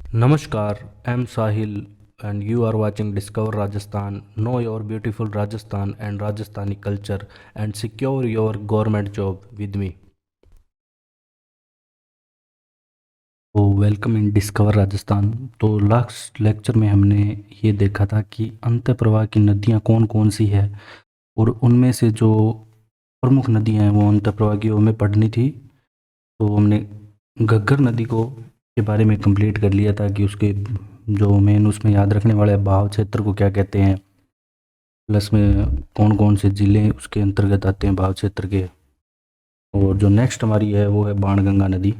Namaskar, I'm Sahil and you are watching Discover Rajasthan. Know your beautiful Rajasthan and Rajasthani culture and secure your government job with me. तो welcome in discover Rajasthan. तो last lecture में हमने ये देखा था कि अंतःप्रवाह की नदियाँ कौन कौन सी है और उनमें से जो प्रमुख नदियाँ हैं वो अंतःप्रवाह की हमें पढ़नी थी। तो हमने घग्गर नदी को के बारे में कंप्लीट कर लिया था कि उसके जो मेन उसमें याद रखने वाले बहाव क्षेत्र को क्या कहते हैं, प्लस में कौन कौन से ज़िले उसके अंतर्गत आते हैं बहाव क्षेत्र के। और जो नेक्स्ट हमारी है वो है बाणगंगा नदी।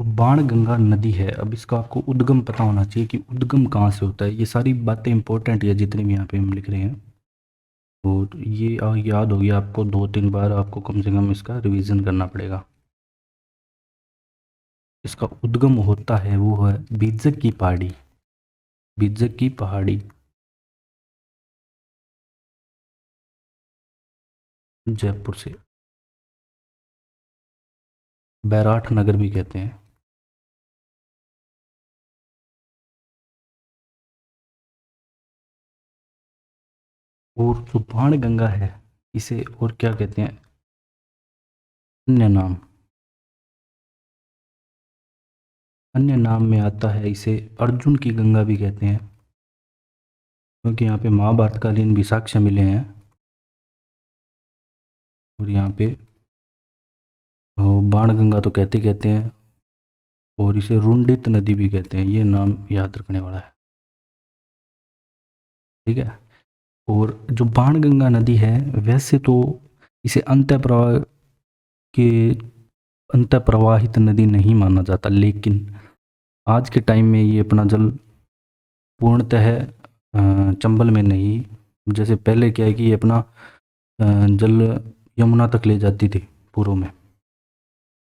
तो बाणगंगा नदी है, अब इसका आपको उद्गम पता होना चाहिए कि उद्गम कहाँ से होता है। ये सारी बातें इंपॉर्टेंट है जितनी भी यहाँ पे हम लिख रहे हैं। तो ये याद हो गया आपको, 2-3 बार आपको कम से कम इसका रिवीजन करना पड़ेगा। इसका उद्गम होता है वो है बीजक की पहाड़ी, बीजक की पहाड़ी जयपुर से। बैराठ नगर भी कहते हैं। और जो बाणगंगा है इसे और क्या कहते हैं, अन्य नाम, अन्य नाम में आता है इसे अर्जुन की गंगा भी कहते हैं, क्योंकि यहाँ पे महाभारतकालीन भी साक्ष्य मिले हैं। और यहाँ पे बाणगंगा तो कहते कहते हैं, और इसे रुंडित नदी भी कहते हैं। ये नाम याद रखने वाला है, ठीक है। और जो बाणगंगा नदी है वैसे तो इसे के अंतः प्रवाहित नदी नहीं माना जाता, लेकिन आज के टाइम में ये अपना जल पूर्णतः चंबल में नहीं, जैसे पहले क्या है कि ये अपना जल यमुना तक ले जाती थी पूर्व में,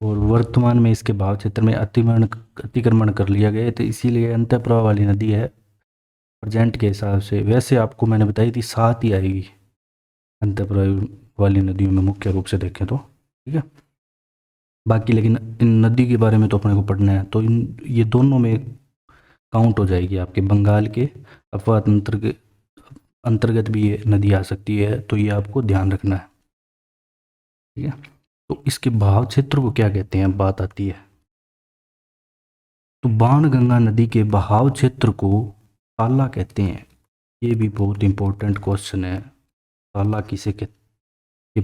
और वर्तमान में इसके भाव क्षेत्र में अतिक्रमण कर लिया गया है, तो इसीलिए अंतःप्रवाह वाली नदी है प्रेजेंट के हिसाब से। वैसे आपको मैंने बताई थी 7 ही आएगी अंतःप्रवाह वाली नदियों में मुख्य रूप से देखें तो, ठीक है। बाकी लेकिन इन नदी के बारे में तो अपने को पढ़ना है, तो इन ये दोनों में काउंट हो जाएगी आपके बंगाल के अफवाह अंतर्गत अंतर्गत भी ये नदी आ सकती है, तो ये आपको ध्यान रखना है, ठीक है। तो इसके बहाव क्षेत्र को क्या कहते हैं, बात आती है। तो बाणगंगा नदी के बहाव क्षेत्र को ताला कहते हैं। ये भी बहुत इंपॉर्टेंट क्वेश्चन है, ताला किसे कहते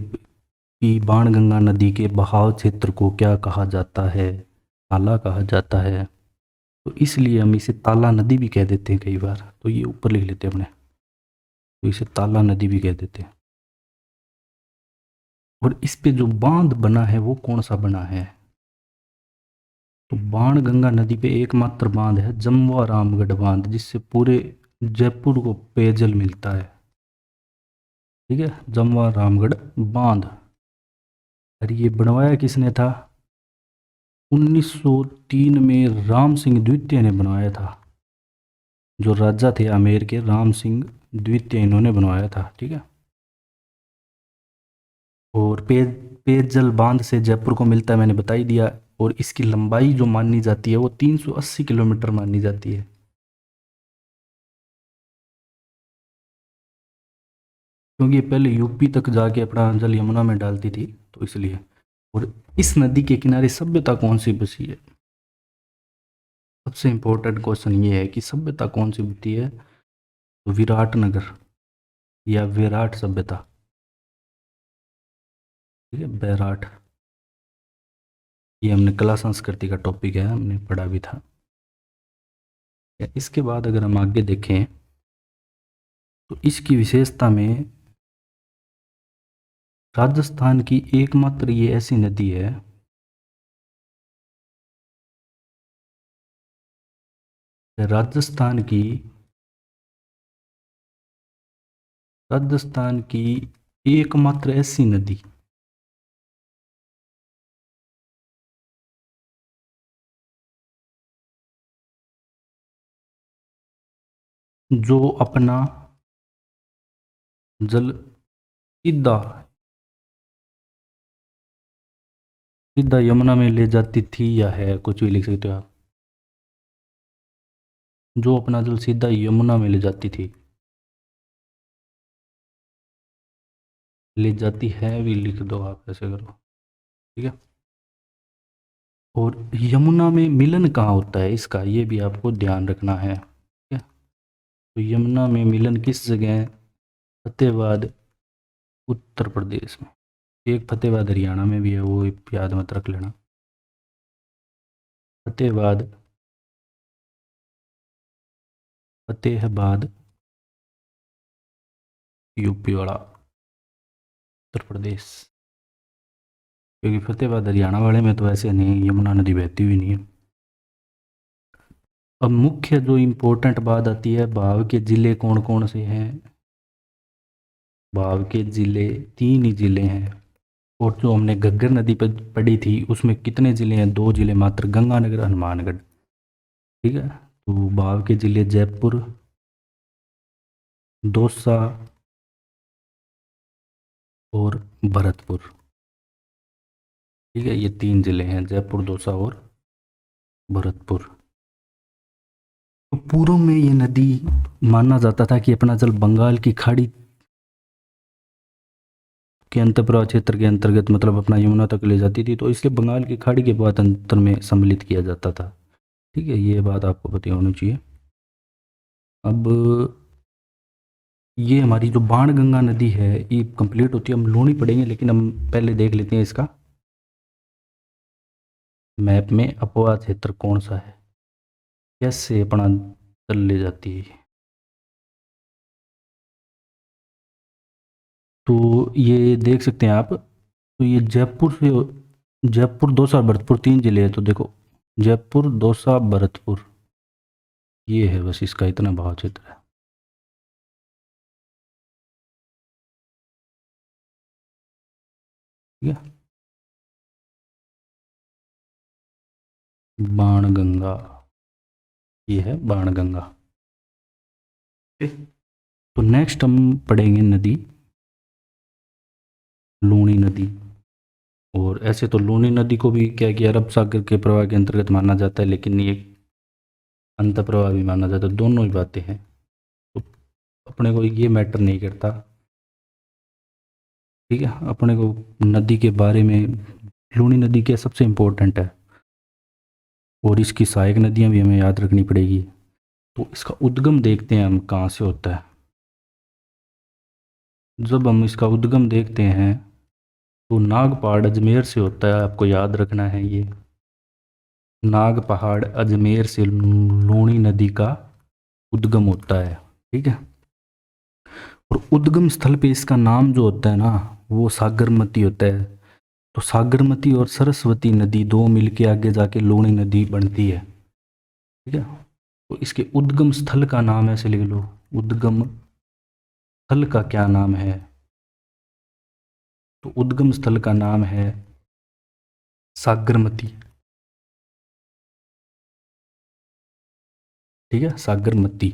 कि बाणगंगा नदी के बहाव क्षेत्र को क्या कहा जाता है, ताला कहा जाता है। तो इसलिए हम इसे ताला नदी भी कह देते हैं कई बार, तो ये ऊपर लिख लेते हैं अपने, तो इसे ताला नदी भी कह देते हैं। और इस पे जो बांध बना है वो कौन सा बना है, तो बाणगंगा नदी पे एकमात्र बांध है जमवा रामगढ़ बांध, जिससे पूरे जयपुर को पेयजल मिलता है, ठीक है। जमवा रामगढ़ बांध। और ये बनवाया किसने था, 1903 में राम सिंह द्वितीय ने बनवाया था। जो राजा थे आमेर के, राम सिंह द्वितीय, इन्होंने बनवाया था, ठीक है। और पेयजल बांध से जयपुर को मिलता है, मैंने बता ही दिया। और इसकी लंबाई जो मानी जाती है वो 380 किलोमीटर मानी जाती है। क्योंकि ये पहले यूपी तक जाके अपना जल यमुना में डालती थी, तो इसलिए। और इस नदी के किनारे सभ्यता कौन सी बसी है, सबसे इंपॉर्टेंट क्वेश्चन ये है कि सभ्यता कौन सी बची है। तो विराट नगर या विराट सभ्यता, ठीक है, बैराठ। ये हमने कला संस्कृति का टॉपिक है, हमने पढ़ा भी था। इसके बाद अगर हम आगे देखें तो इसकी विशेषता में राजस्थान की एकमात्र ये ऐसी नदी है राजस्थान की राजस्थान की एकमात्र ऐसी नदी जो अपना जल सीधा सीधा यमुना में ले जाती थी या है, कुछ भी लिख सकते हो आप। जो अपना जल सीधा यमुना में ले जाती थी, ले जाती है भी लिख दो आप, ऐसे करो, ठीक है। और यमुना में मिलन कहाँ होता है इसका, ये भी आपको ध्यान रखना है, ठीक है। तो यमुना में मिलन किस जगह है? फतेहाबाद उत्तर प्रदेश में। एक फतेहाबाद हरियाणा में भी है, वो याद मत रख लेना। फतेहाबाद, फतेहाबाद यूपी वाला, उत्तर प्रदेश। क्योंकि फतेहाबाद हरियाणा वाले में तो ऐसे नहीं, यमुना नदी बहती हुई नहीं है। अब मुख्य जो इम्पोर्टेंट बात आती है, भाव के जिले कौन कौन से हैं। भाव के जिले तीन ही जिले हैं। और जो हमने घग्गर नदी पर पढ़ी थी उसमें कितने जिले हैं? दो जिले मात्र, गंगानगर हनुमानगढ़, ठीक है। तो भाव के जिले जयपुर, दौसा और भरतपुर, ठीक है। ये तीन जिले हैं, जयपुर, दौसा और भरतपुर। तो पूर्व में ये नदी माना जाता था कि अपना जल बंगाल की खाड़ी के अंतर्प्रवाह क्षेत्र के अंतर्गत, मतलब अपना यमुना तक ले जाती थी, तो इसलिए बंगाल की खाड़ी के बाद अंतर में सम्मिलित किया जाता था, ठीक है। ये बात आपको पता होनी चाहिए। अब ये हमारी जो बाणगंगा नदी है ये कंप्लीट होती है, हम लूनी पढ़ेंगे, लेकिन हम पहले देख लेते हैं इसका मैप में अपवाद क्षेत्र कौन सा है, कैसे अपना जल ले जाती है। तो ये देख सकते हैं आप, तो ये जयपुर से, जयपुर, दौसा, भरतपुर तीन जिले हैं। तो देखो, जयपुर, दौसा, भरतपुर, ये है बस इसका इतना भाव क्षेत्र है, ठीक है। बाणगंगा, ये है बाणगंगा, ठीक है? तो नेक्स्ट हम पढ़ेंगे नदी, लूनी नदी। और ऐसे तो लूनी नदी को भी क्या कि अरब सागर के प्रवाह के अंतर्गत माना जाता है, लेकिन ये अंत प्रवाह भी माना जाता है, दोनों ही बातें हैं। तो अपने को ये मैटर नहीं करता, ठीक है। अपने को नदी के बारे में, लूनी नदी क्या सबसे इम्पोर्टेंट है, और इसकी सहायक नदियाँ भी हमें याद रखनी पड़ेगी। तो इसका उद्गम देखते हैं हम कहाँ से होता है। जब हम इसका उद्गम देखते हैं तो नाग पहाड़ अजमेर से होता है, आपको याद रखना है ये। नाग पहाड़ अजमेर से लूनी नदी का उद्गम होता है, ठीक है। और उद्गम स्थल पे इसका नाम जो होता है ना, वो सागरमती होता है। तो सागरमती और सरस्वती नदी दो मिलके आगे जाके लूनी नदी बनती है, ठीक है। तो इसके उद्गम स्थल का नाम ऐसे लिख लो, उद्गम स्थल का क्या नाम है? तो उद्गम स्थल का नाम है सागरमती, ठीक है, सागरमती।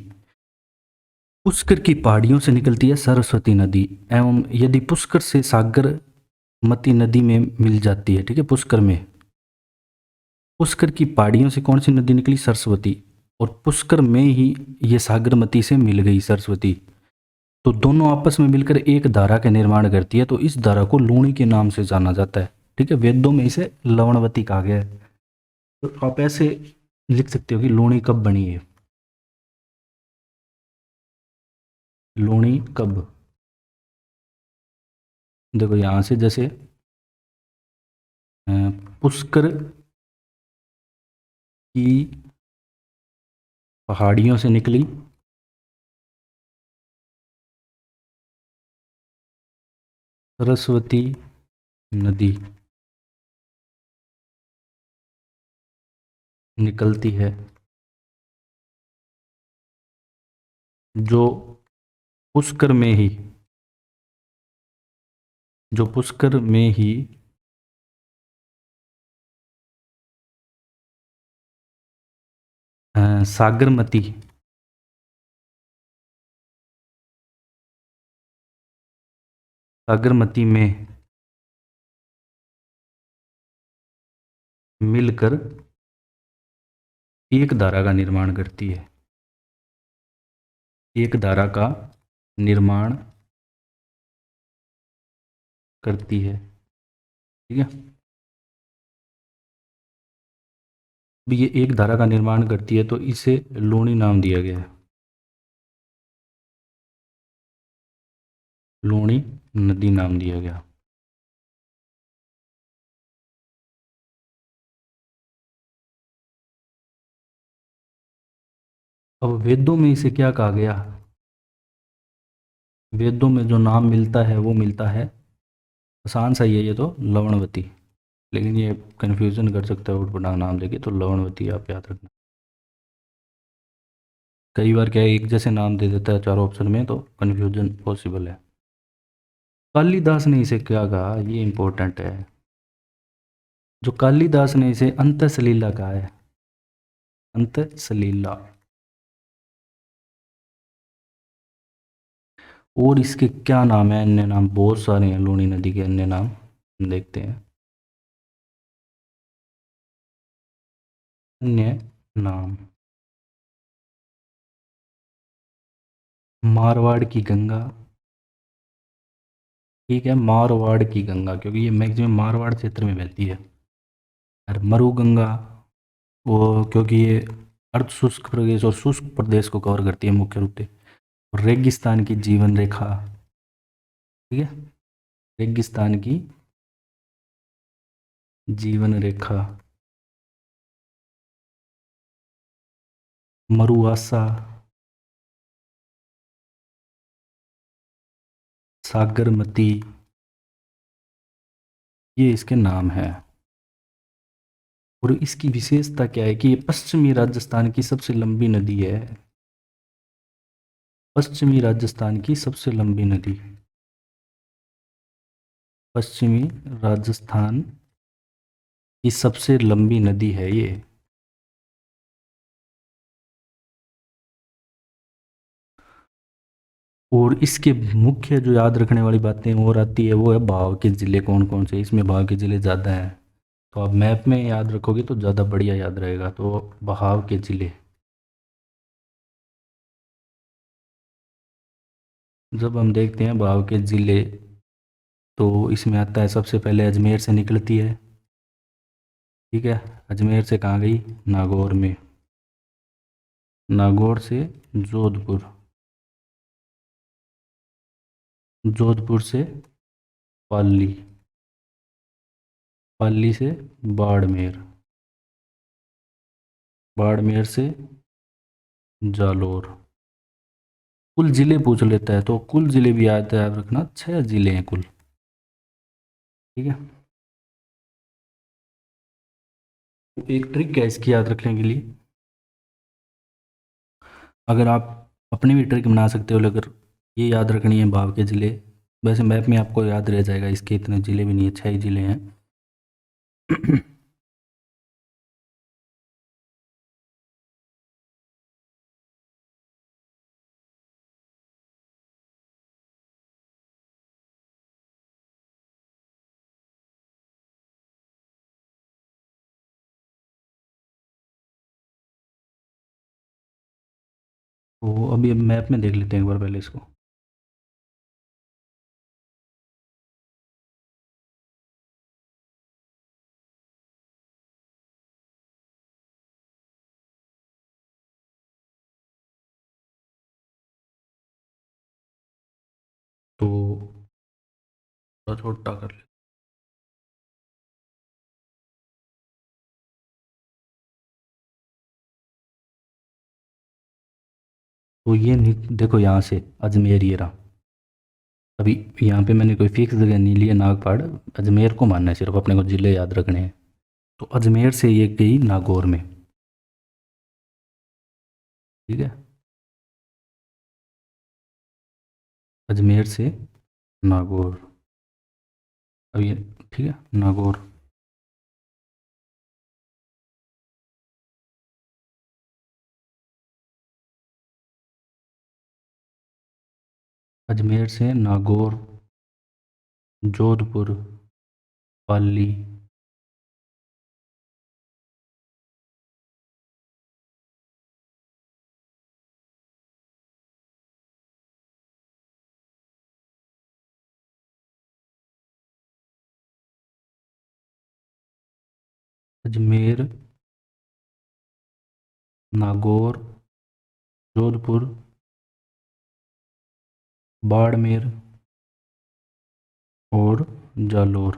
पुष्कर की पहाड़ियों से निकलती है सरस्वती नदी, एवं यदि पुष्कर से सागरमती नदी में मिल जाती है, ठीक है, पुष्कर में, पुष्कर की पहाड़ियों से कौन सी नदी निकली? सरस्वती। और पुष्कर में ही ये सागरमती से मिल गई सरस्वती, तो दोनों आपस में मिलकर एक धारा का निर्माण करती है। तो इस धारा को लूणी के नाम से जाना जाता है, ठीक है। वेदों में इसे लवणवती कहा गया है। तो आप ऐसे लिख सकते हो कि लूणी कब बनी है, लूणी कब। देखो यहाँ से जैसे पुष्कर की पहाड़ियों से निकली सरस्वती नदी, निकलती है, जो पुष्कर में ही, जो पुष्कर में ही सागरमती सागरमती में मिलकर एक धारा का निर्माण करती है। एक धारा का निर्माण करती है। ठीक है। अब ये एक धारा का निर्माण करती है तो इसे लूणी नाम दिया गया है। लूणी नदी नाम दिया गया। अब वेदों में इसे क्या कहा गया? वेदों में जो नाम मिलता है वो मिलता है, आसान सा ही है ये तो, लवणवती। लेकिन ये कन्फ्यूजन कर सकता है उठ पटांग नाम लेके, तो लवणवती आप याद रखना। कई बार क्या है, एक जैसे नाम दे देता है चारों ऑप्शन में, तो कन्फ्यूजन पॉसिबल है। कालिदास ने इसे क्या कहा, ये इंपॉर्टेंट है। जो कालिदास ने इसे अंत सलीला कहा है। अंत सलीला। और इसके क्या नाम है, अन्य नाम बहुत सारे हैं लूणी नदी के अन्य नाम, हम देखते हैं। अन्य नाम, मारवाड़ की गंगा। ठीक है, मारवाड़ की गंगा, क्योंकि ये मैक्सिमम मारवाड़ क्षेत्र में बहती है। और मरु गंगा, वो क्योंकि ये अर्ध शुष्क प्रदेश और शुष्क प्रदेश को कवर करती है मुख्य रूप से। और रेगिस्तान की जीवन रेखा। ठीक है, रेगिस्तान की जीवन रेखा। मरुआसा, सागरमती, ये इसके नाम हैं। और इसकी विशेषता क्या है कि ये पश्चिमी राजस्थान की सबसे लंबी नदी है। पश्चिमी राजस्थान की सबसे लंबी नदी। पश्चिमी राजस्थान की सबसे लंबी नदी है ये। और इसके मुख्य जो याद रखने वाली बातें और आती है, वो है भाव के ज़िले कौन कौन से। इसमें भाव के ज़िले ज़्यादा हैं, तो आप मैप में याद रखोगे तो ज़्यादा बढ़िया याद रहेगा। तो बहाव के ज़िले, जब हम देखते हैं बहाव के ज़िले, तो इसमें आता है सबसे पहले अजमेर से निकलती है। ठीक है, अजमेर से कहाँ गई, नागौर में। नागौर से जोधपुर, जोधपुर से पाली, पाली से बाड़मेर, बाड़मेर से जालोर। कुल जिले पूछ लेता है तो कुल जिले भी याद है रखना, 6 जिले हैं कुल। ठीक है। एक ट्रिक है इसकी याद रखने के लिए, अगर आप अपनी भी ट्रिक बना सकते हो, अगर ये याद रखनी है भाव के ज़िले। वैसे मैप में आपको याद रह जाएगा, इसके इतने ज़िले भी नहीं है, 6 ही ज़िले हैं। तो अभी मैप में देख लेते हैं एक बार पहले इसको। तो थोड़ा छोटा कर ले। तो ये देखो यहाँ से अजमेर ये रहा। अभी यहाँ पे मैंने कोई फिक्स जगह नहीं लिया, नागपाड़ अजमेर को मानना है, सिर्फ अपने को ज़िले याद रखने हैं। तो अजमेर से ये गई नागौर में। ठीक है, अजमेर से नागौर। अब ये, ठीक है, नागौर। अजमेर से नागौर जोधपुर, पाली, अजमेर, नागौर, जोधपुर, बाड़मेर और जालोर।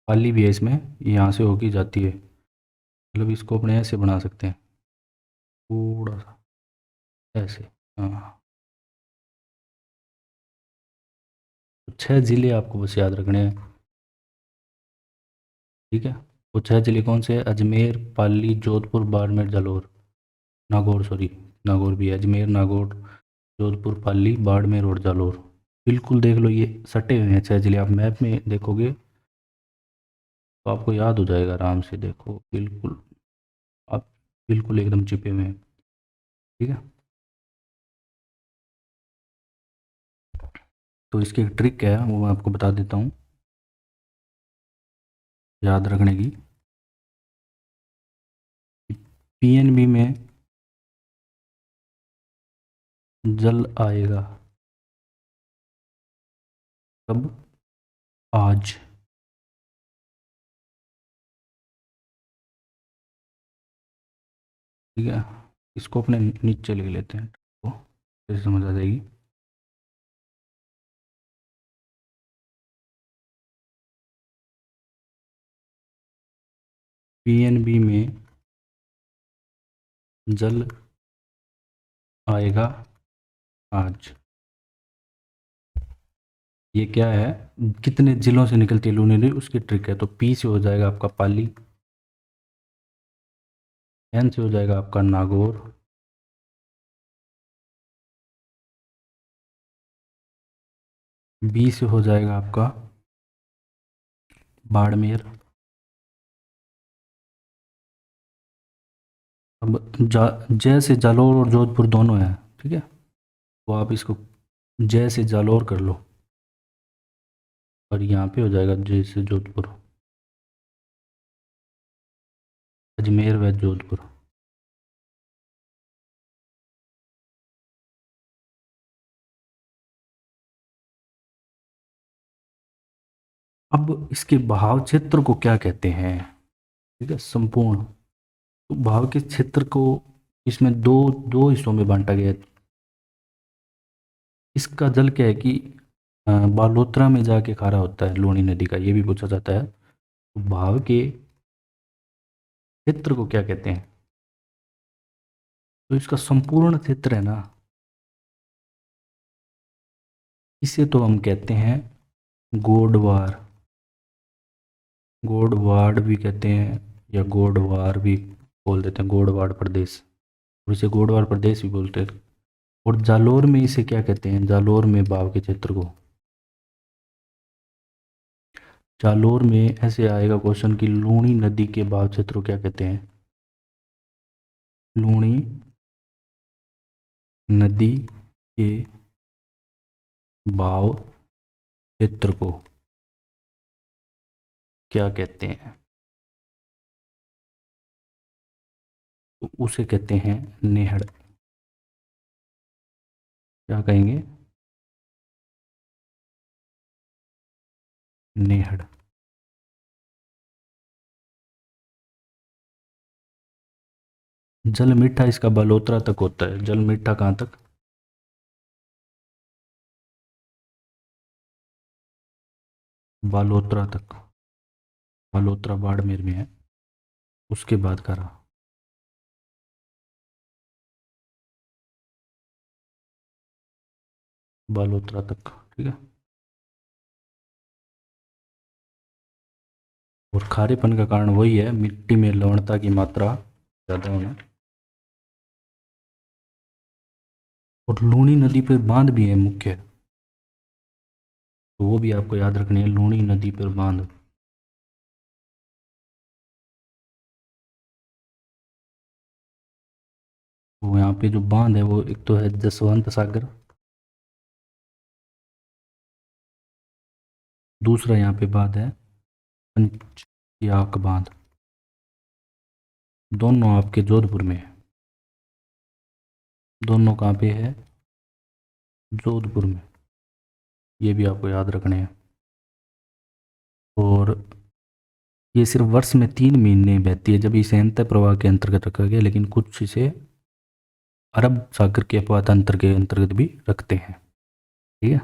पाली भी है इसमें, यहाँ से होके जाती है, मतलब इसको अपने ऐसे बना सकते हैं, थोड़ा सा ऐसे। हाँ, तो 6 ज़िले आपको बस याद रखने हैं। ठीक है, वो 6 ज़िले कौन से हैं? अजमेर, पाली, जोधपुर, बाड़मेर, जालोर, नागौर, सॉरी, नागौर भी है, अजमेर, नागौर, जोधपुर, पाली, बाड़मेर और जालोर। बिल्कुल देख लो, ये सटे हुए हैं 6 ज़िले, आप मैप में देखोगे तो आपको याद हो जाएगा आराम से, देखो बिल्कुल, आप बिल्कुल एकदम चिपे हुए हैं। ठीक है, तो इसकी एक ट्रिक है, वो मैं आपको बता देता हूँ याद रखने की। पीएनबी में जल आएगा कब? आज। ठीक है, इसको अपने नीचे लिख लेते हैं, तो फिर समझ आ जाएगी। पीएनबी में जल आएगा आज। ये क्या है, कितने जिलों से निकलती है लूनी नदी, उसकी ट्रिक है। तो पी से हो जाएगा आपका पाली, एन से हो जाएगा आपका नागौर, बी से हो जाएगा आपका बाड़मेर। अब जय से जालौर और जोधपुर दोनों हैं, ठीक है, तो आप इसको जय से जालौर कर लो, और यहाँ पे हो जाएगा जय से जोधपुर, अजमेर व जोधपुर। अब इसके बहाव क्षेत्र को क्या कहते हैं? ठीक है, संपूर्ण, तो बहाव के क्षेत्र को इसमें दो दो हिस्सों में बांटा गया है। इसका जल क्या है कि बालोतरा में जाके खारा होता है लूनी नदी का, ये भी पूछा जाता है। तो बहाव के क्षेत्र को क्या कहते हैं? तो इसका संपूर्ण क्षेत्र है ना, इसे तो हम कहते हैं गोडवार, गोडवाड़ भी कहते हैं, या गोडवार भी बोल देते हैं, गोडवाड़ प्रदेश, और इसे गोडवार प्रदेश भी बोलते हैं। और जालोर में इसे क्या कहते हैं? जालोर में बाव के क्षेत्र को, जालोर में ऐसे आएगा क्वेश्चन कि लूणी नदी के बाव क्षेत्र को क्या कहते हैं? लूणी नदी के बाव क्षेत्र को क्या कहते हैं? तो उसे कहते हैं नेहड़। क्या कहेंगे? नेहड़। जल मीठा इसका बलोत्रा तक होता है, जल मीठा कहाँ तक? बालोतरा तक, बालोतरा बाड़मेर में है, उसके बाद का रहा बालोतरा तक। ठीक है, और खारेपन का कारण वही है, मिट्टी में लवणता की मात्रा ज़्यादा होना। और लूनी नदी पर बांध भी है मुख्य, तो वो भी आपको याद रखनी है, लूनी नदी पर बांध। वो यहाँ पे जो बांध है वो एक तो है जसवंत सागर, दूसरा यहाँ पे बांध है पंचयाक बांध, दोनों आपके जोधपुर में है। दोनों कहाँ पे है? जोधपुर में। ये भी आपको याद रखने हैं। और ये सिर्फ वर्ष में 3 महीने बहती है, जब इसे अंतः प्रवाह के अंतर्गत रखा गया, लेकिन कुछ इसे अरब सागर के अपवादांतर के अंतर्गत भी रखते हैं। ठीक है।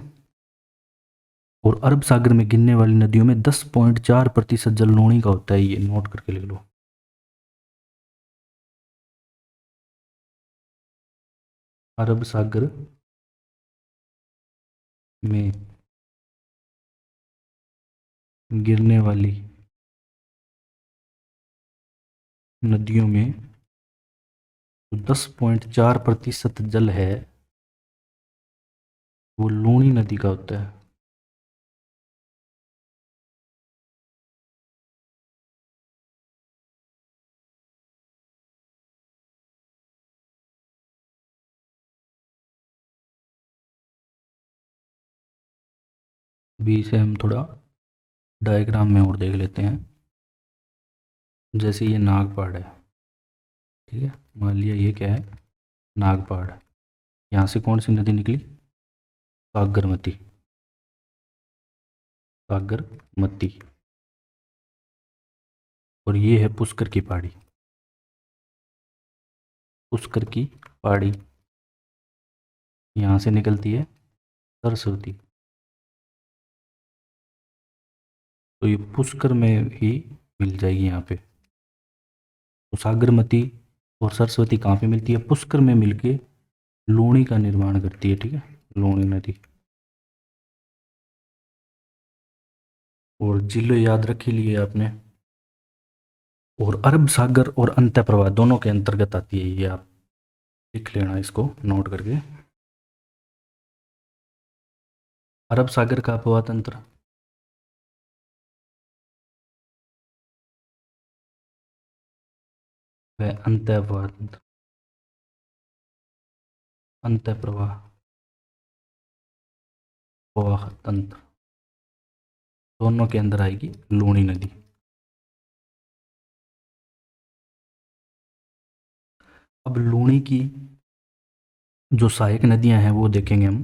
और अरब सागर में गिरने वाली नदियों में 10.4% जल लूणी का होता है। ये नोट करके लिख लो। अरब सागर में गिरने वाली नदियों में 10.4% जल है, वो लूणी नदी का होता है। अभी इसे हम थोड़ा डायग्राम में और देख लेते हैं। जैसे ये नागपाड़ है, ठीक है, मान लिया ये क्या है? नागपाड़। यहाँ से कौन सी नदी निकली? सागरमती। सागरमती। और ये है पुष्कर की पहाड़ी। पुष्कर की पहाड़ी यहाँ से निकलती है सरस्वती। तो ये पुष्कर में ही मिल जाएगी यहाँ पे। तो सागरमती और सरस्वती कहाँ पे मिलती है? पुष्कर में मिलके लूणी का निर्माण करती है। ठीक है, लूणी नदी। और जिले याद रख ही लिए आपने। और अरब सागर और अंतः प्रवाह दोनों के अंतर्गत आती है। ये आप लिख लेना इसको नोट करके। अरब सागर का अपवाह तंत्र, वह अंतः अपवाह तंत्र, अंतः प्रवाह प्रवाह तंत्र दोनों के अंदर आएगी लूणी नदी। अब लूणी की जो सहायक नदियां हैं वो देखेंगे हम।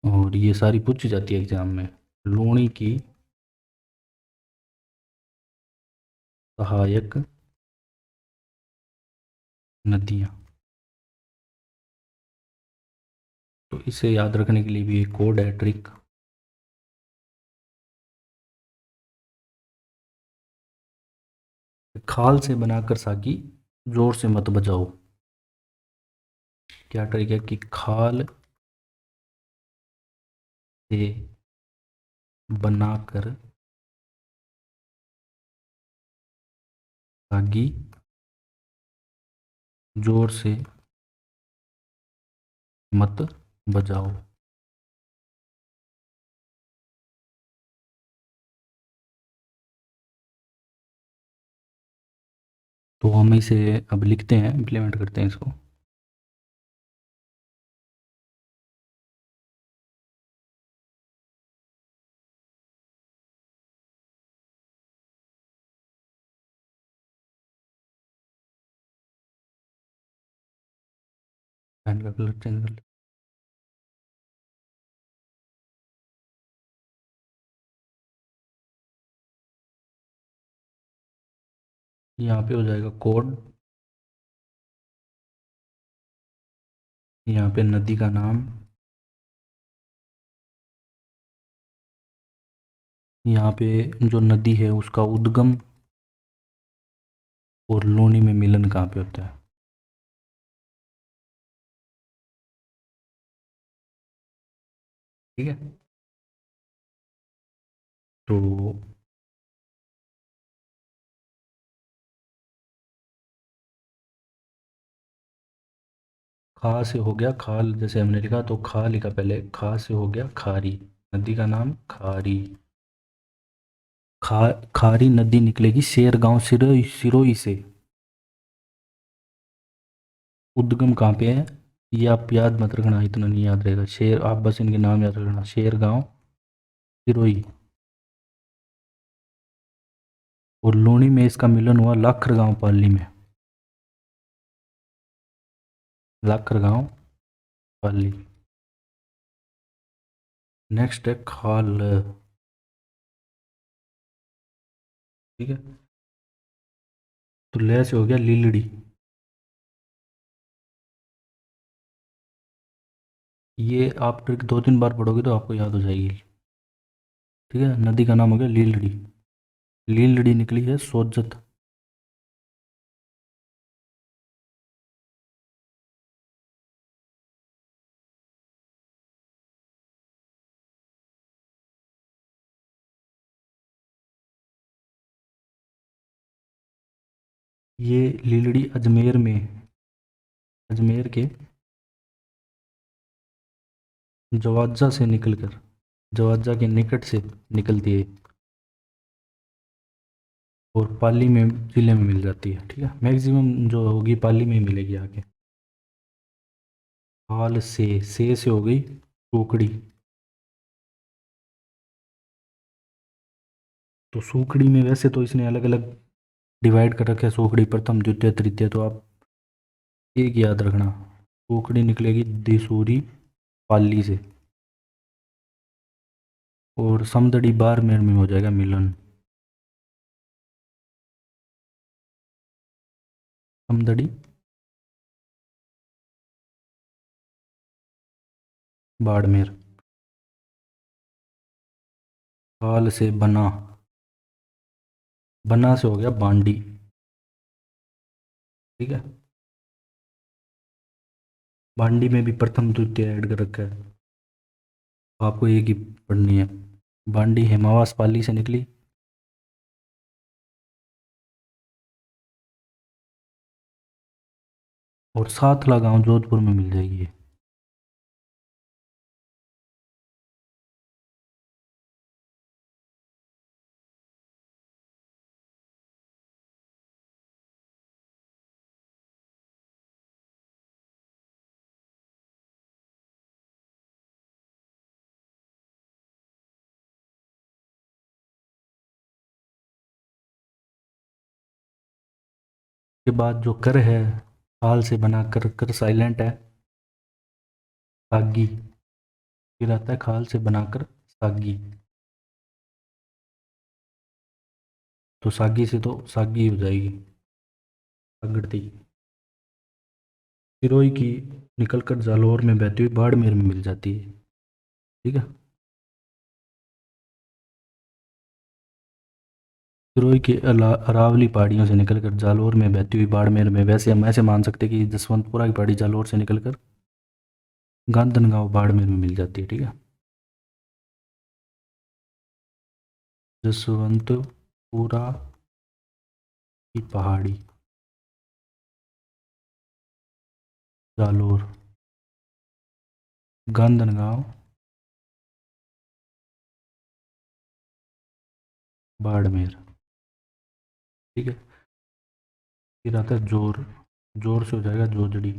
और ये सारी पूछी जाती है एग्जाम में। लूणी की सहायक नदियां, तो इसे याद रखने के लिए भी एक कोड है, ट्रिक। खाल से बनाकर साकी जोर से मत बजाओ। क्या ट्रिक है कि खाल से बनाकर सागी जोर से मत बजाओ। तो हम इसे अब लिखते हैं, इम्प्लीमेंट करते हैं इसको। पेन का कलर चेंज कर ले। यहाँ पे हो जाएगा कोड, यहाँ पे नदी का नाम, यहाँ पे जो नदी है उसका उद्गम, और लूनी में मिलन कहाँ पे होता है। ठीक है। तो खा से हो गया खाल, जैसे हमने लिखा तो खा लिखा पहले, खा से हो गया खारी, नदी का नाम खारी। खारी नदी निकलेगी शेरगांव सिरोही सिरोही से। उद्गम कहाँ पे है? ये आप याद मत रखना, इतना नहीं याद रहेगा। शेर, आप बस इनके नाम याद रखना, शेर गांव, सिरोही। और लूणी में इसका मिलन हुआ लाखर गांव पाली में, लाखर गांव पाली। नेक्स्ट है खाल, ठीक है। तो ले से हो गया लीलड़ी। ये आप ट्रिक 2-3 बार पढ़ोगे तो आपको याद हो जाएगी, ठीक है। नदी का नाम हो गया लीलड़ी, लीलड़ी निकली है सोजत। ये लीलड़ी अजमेर में, अजमेर के जवाजा से निकलकर, जवाजा के निकट से निकलती है और पाली में, जिले में मिल जाती है, ठीक है। मैक्सिमम जो होगी पाली में ही मिलेगी आगे। हाल से हो गई सूखड़ी। तो सूखड़ी में वैसे तो इसने अलग अलग डिवाइड कर रखा है, सूखड़ी प्रथम द्वितीय तृतीय, तो आप एक याद रखना, सूखड़ी निकलेगी दिसूरी पाली से। और समदड़ी बारमेर में हो जाएगा मिलन, समदड़ी बाड़मेर। हाल से बना, बना से हो गया बांडी, ठीक है। बांडी में भी प्रथम द्वितीय ऐड कर रखा है, आपको एक ही पढ़नी है। बांडी हेमावास पाली से निकली, और साथला गांव जोधपुर में मिल जाएगी ये। के बाद जो कर है, हाल से बना कर, कर साइलेंट है, सागी। फिर आता है खाल से बनाकर सागी, तो सागी से तो सागी हो जाएगी, सागड़ती। सिरोही की निकलकर जालौर में बहती हुई बाड़मेर में मिल जाती है, ठीक है। सिरोही की अरावली पहाड़ियों से निकलकर जालौर में बहती हुई बाड़मेर में, वैसे हम ऐसे मान सकते हैं कि जसवंतपुरा की पहाड़ी जालौर से निकलकर गांधनगांव बाड़मेर में मिल जाती है, ठीक है। जसवंतपुरा की पहाड़ी जालौर, गांधनगांव बाड़मेर, ठीक है। फिर आता है जोर, जोर से हो जाएगा जोजड़ी।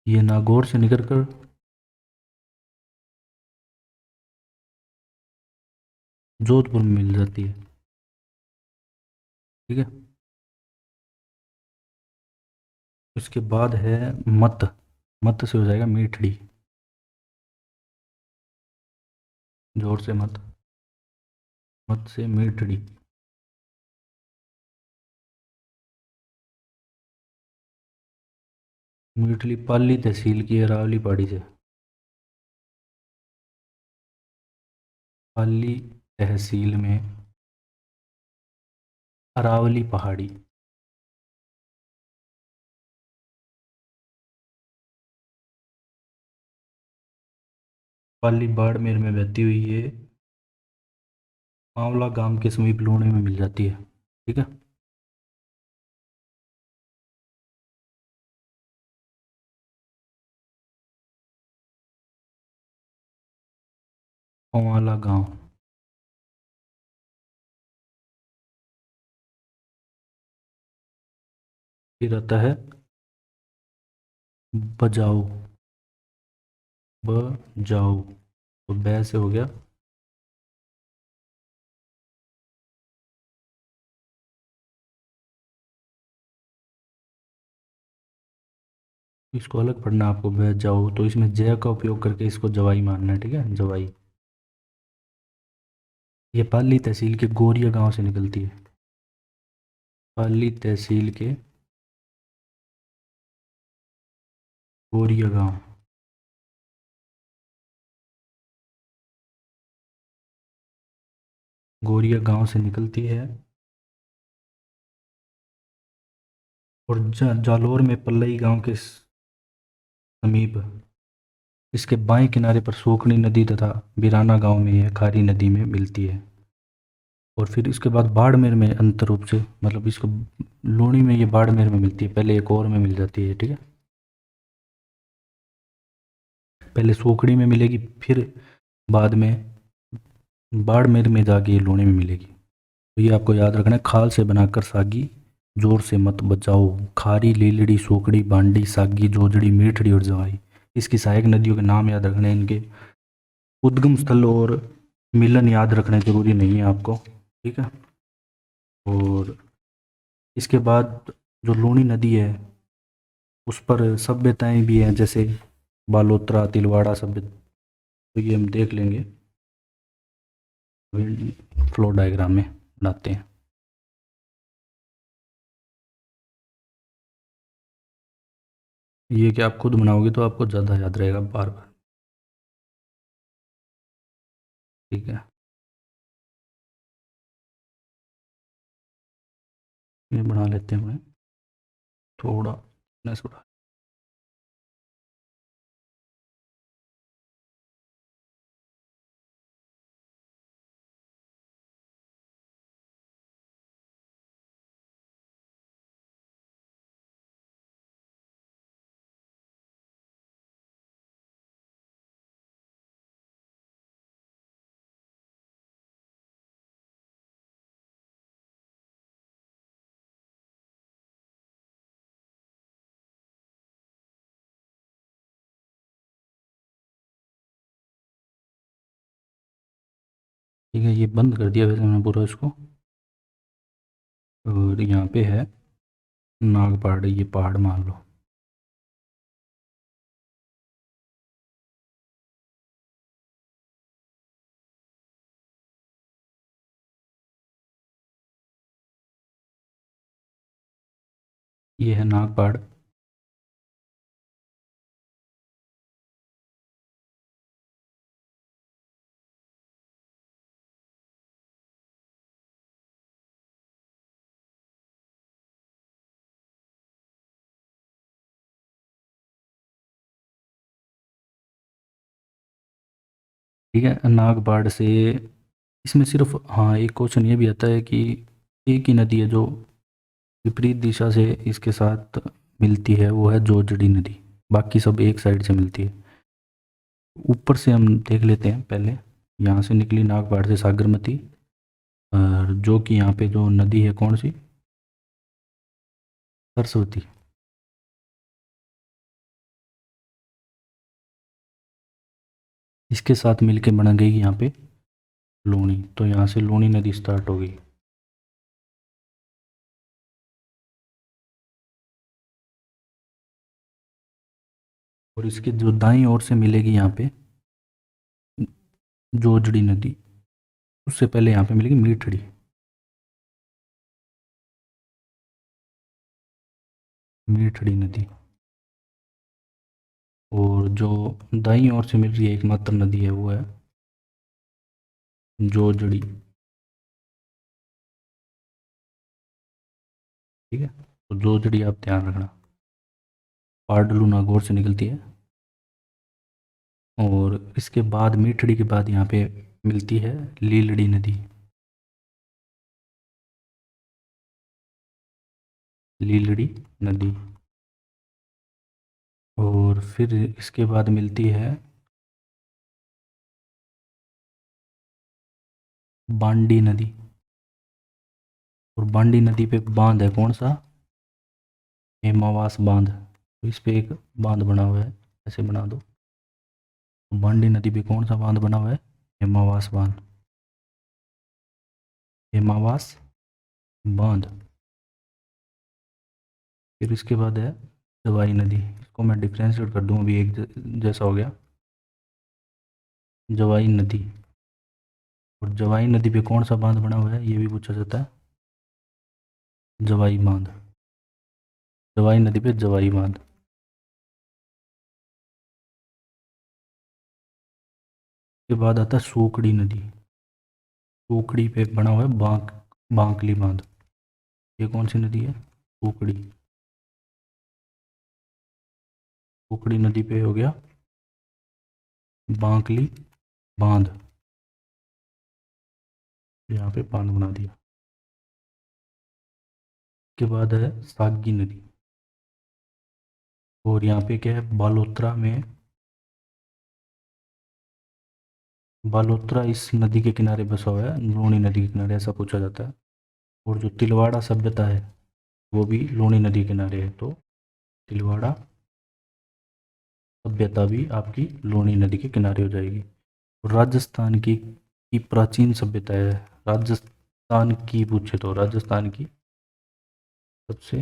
ये नागौर से निकलकर जोधपुर में मिल जाती है, ठीक है। इसके बाद है मत, मत से हो जाएगा मीठड़ी, जोर से मत, मत से मीठड़ी। मीठड़ी पाली तहसील की अरावली पहाड़ी से, पाली तहसील में अरावली पहाड़ी। पाली बाड़मेर में बहती हुई ये आंवला गांव के समीप लूणी में मिल जाती है, ठीक है। पवाला गांव। फिर आता है बजाओ, बजाओ, तो बै से हो गया इसको अलग पढ़ना है आपको, बै जाओ, तो इसमें जय का उपयोग करके इसको जवाई मानना है, ठीक है, जवाई। ये पाली तहसील के गोरिया गांव से निकलती है, पाली तहसील के गोरिया गांव। गोरिया गांव से निकलती है और जालोर में पल्लई गांव के समीप इसके बाएं किनारे पर सोकनी नदी तथा बिराना गांव में यह खारी नदी में मिलती है। और फिर इसके बाद बाड़मेर में अंतर रूप से, मतलब इसको लूणी में, ये बाड़मेर में मिलती है, पहले एक और में मिल जाती है, ठीक है। पहले सोकड़ी में मिलेगी, फिर बाद में बाड़मेर में जाके ये लूणी में मिलेगी। तो ये आपको याद रखना है, खाल से बनाकर सागी, जोर से मत बचाओ, खारी, लीलड़ी, सोकड़ी, बांडी, सागी, जोजड़ी, मीठड़ी और जवाई। इसकी सहायक नदियों के नाम याद रखने, इनके उद्गम स्थल और मिलन याद रखना जरूरी नहीं है आपको, ठीक है। और इसके बाद जो लूणी नदी है उस पर सभ्यताएं भी हैं, जैसे बालोतरा, तिलवाड़ा सभ्यता, तो ये हम देख लेंगे, फ्लो डायग्राम में बनाते हैं। ये कि आप खुद बनाओगे तो आपको ज़्यादा याद रहेगा बार बार, ठीक है। ये बना लेते हैं, मैं थोड़ा thickness बढ़ा। ठीक है, ये बंद कर दिया वैसे मैंने पूरा इसको। और यहाँ पे है नाग पहाड़, ये पहाड़ मान लो। ये है नाग पहाड़। ठीक है, नाग पहाड़ से इसमें सिर्फ, हाँ, एक क्वेश्चन ये भी आता है कि एक ही नदी है जो विपरीत दिशा से इसके साथ मिलती है, वो है जोजड़ी नदी, बाकी सब एक साइड से मिलती है। ऊपर से हम देख लेते हैं पहले, यहाँ से निकली नागपाड़ से सागरमती, और जो कि यहाँ पे जो नदी है कौन सी, सरस्वती। इसके साथ मिलके बन गई यहाँ पे लूणी, तो यहाँ से लूणी नदी स्टार्ट हो गई। और इसके जो दाईं ओर से मिलेगी यहाँ पे जोजड़ी नदी, उससे पहले यहाँ पे मिलेगी मीठड़ी, मीठड़ी नदी। और जो दाईं ओर से मिल रही है एकमात्र नदी है वो है जोजड़ी, ठीक है। तो जोजड़ी आप ध्यान रखना, पाडलू नागौर से निकलती है। और इसके बाद मीठड़ी के बाद यहाँ पे मिलती है लीलड़ी नदी, लीलड़ी नदी। और फिर इसके बाद मिलती है बांडी नदी, और बांडी नदी पे बांध है कौन सा, हेमावास बांध। तो इस पे एक बांध बना हुआ है, ऐसे बना दो। बांडी नदी पे कौन सा बांध बना हुआ है, हेमावास बांध, हेमावास बांध। फिर इसके बाद है जवाई नदी, इसको मैं डिफ्रेंशिएट कर दूँ, अभी एक जैसा हो गया, जवाई नदी। और जवाई नदी पे कौन सा बांध बना हुआ है, ये भी पूछा जाता है, जवाई बांध, जवाई नदी पे जवाई बांध। के बाद आता है सोकड़ी नदी, सोकड़ी पे बना हुआ है बांकली बांध। ये कौन सी नदी है, सोकड़ी, सोकड़ी नदी पे हो गया बांकली बांध, यहाँ पे बांध बना दिया। के बाद है सागी नदी, और यहाँ पे क्या है, बालोतरा में, बालोतरा इस नदी के किनारे बसा हुआ है, लूणी नदी के किनारे, ऐसा पूछा जाता है। और जो तिलवाड़ा सभ्यता है वो भी लूणी नदी के किनारे है, तो तिलवाड़ा सभ्यता भी आपकी लूणी नदी के किनारे हो जाएगी। और राजस्थान की प्राचीन सभ्यता है, राजस्थान की पूछे तो राजस्थान की सबसे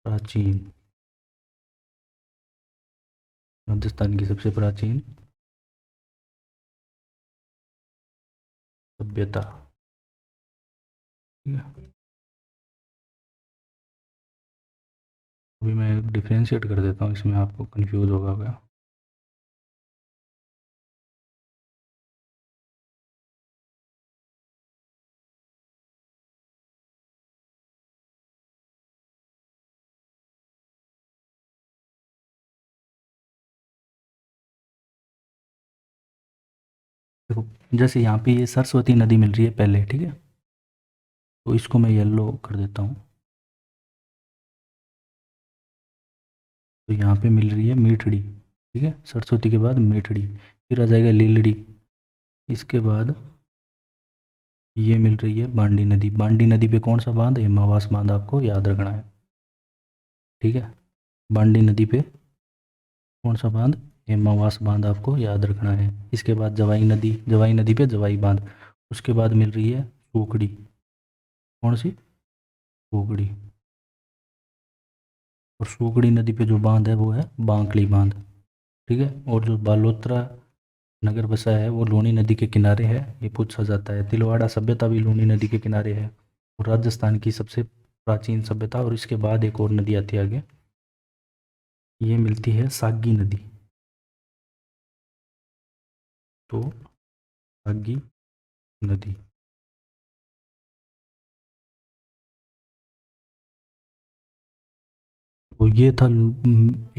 प्राचीन, राजस्थान की सबसे प्राचीन सभ्यता, ठीक है। अभी मैं डिफ्रेंशिएट कर देता हूँ, इसमें आपको कंफ्यूज होगा क्या। देखो, जैसे यहाँ पे ये सरस्वती नदी मिल रही है पहले, ठीक है, तो इसको मैं येलो कर देता हूँ। तो यहाँ पे मिल रही है मीठड़ी, ठीक है, सरस्वती के बाद मीठड़ी, फिर आ जाएगा लीलड़ी। इसके बाद ये मिल रही है बांडी नदी, बांडी नदी पे कौन सा बांध, हेमावास बांध, आपको याद रखना है, ठीक है। बांडी नदी पे कौन सा बांध, हेमावास बांध, आपको याद रखना है। इसके बाद जवाई नदी, जवाई नदी पे जवाई बांध। उसके बाद मिल रही है सूखड़ी, कौन सी, सूखड़ी। और सूखड़ी नदी पे जो बांध है वो है बांकड़ी बांध, ठीक है। और जो बालोतरा नगर बसा है वो लूणी नदी के किनारे है, ये पूछा जाता है। तिलवाड़ा सभ्यता भी लूणी नदी के किनारे है, और राजस्थान की सबसे प्राचीन सभ्यता। और इसके बाद एक और नदी आती है आगे, ये मिलती है सागी नदी। तो सागी नदी, तो ये था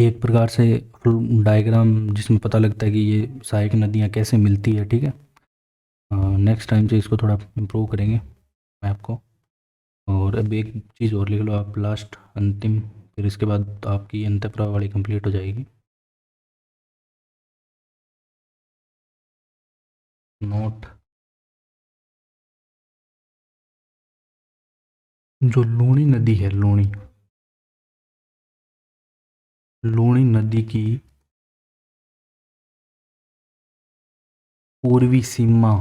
एक प्रकार से डायग्राम जिसमें पता लगता है कि ये सहायक नदियाँ कैसे मिलती है, ठीक है। नेक्स्ट टाइम से इसको थोड़ा इम्प्रूव करेंगे मैप को। और अब एक चीज़ और लिख लो आप, लास्ट अंतिम, फिर इसके बाद आपकी अंतःप्रवाह वाली कंप्लीट हो जाएगी। नोट, जो लूणी नदी है, लूणी, लूणी नदी की पूर्वी सीमा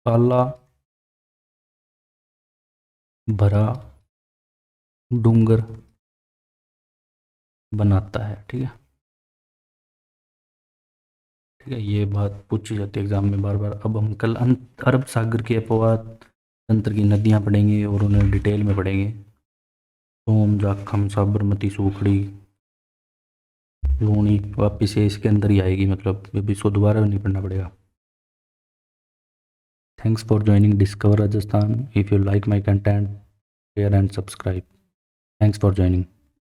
काला भरा डूंगर बनाता है, ठीक है, ठीक है। ये बात पूछी जाती है एग्जाम में बार बार। अब हम कल अरब सागर के अपवाह तंत्र की नदियाँ पढ़ेंगे और उन्हें डिटेल में पढ़ेंगे। सोम, जाखम, साबरमती, सूखड़ी, लूणी, वापिस ये इसके अंदर ही आएगी, मतलब अभी इसको दोबारा नहीं पढ़ना पड़ेगा। Thanks for joining Discover Rajasthan. If you like my content, share and subscribe. Thanks for joining.